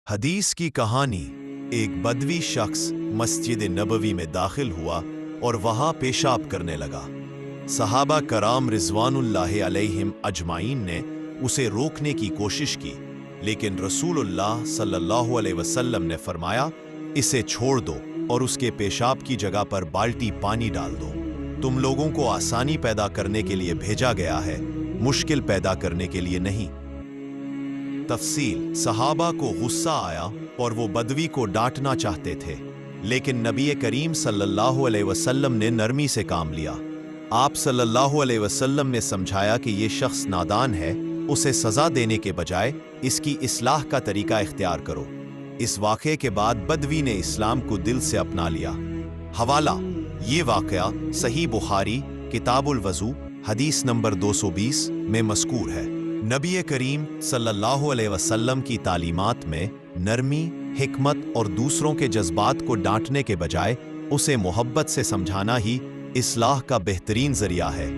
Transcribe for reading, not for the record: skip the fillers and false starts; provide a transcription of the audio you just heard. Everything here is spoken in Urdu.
حدیث کی کہانی۔ ایک بدوی شخص مسجد نبوی میں داخل ہوا اور وہاں پیشاب کرنے لگا۔ صحابہ کرام رضوان اللہ علیہم اجمعین نے اسے روکنے کی کوشش کی، لیکن رسول اللہ صلی اللہ علیہ وسلم نے فرمایا، اسے چھوڑ دو اور اس کے پیشاب کی جگہ پر بالٹی پانی ڈال دو۔ تم لوگوں کو آسانی پیدا کرنے کے لیے بھیجا گیا ہے، مشکل پیدا کرنے کے لیے نہیں۔ تفصیل: صحابہ کو غصہ آیا اور وہ بدوی کو ڈانٹنا چاہتے تھے، لیکن نبی کریم صلی اللہ علیہ وسلم نے نرمی سے کام لیا۔ آپ صلی اللہ علیہ وسلم نے سمجھایا کہ یہ شخص نادان ہے، اسے سزا دینے کے بجائے اس کی اصلاح کا طریقہ اختیار کرو۔ اس واقعے کے بعد بدوی نے اسلام کو دل سے اپنا لیا۔ حوالہ: یہ واقعہ صحیح بخاری کتاب الوضو حدیث نمبر 220 میں مذکور ہے۔ نبی کریم صلی اللہ علیہ وسلم کی تعلیمات میں نرمی، حکمت اور دوسروں کے جذبات کو ڈانٹنے کے بجائے اسے محبت سے سمجھانا ہی اصلاح کا بہترین ذریعہ ہے۔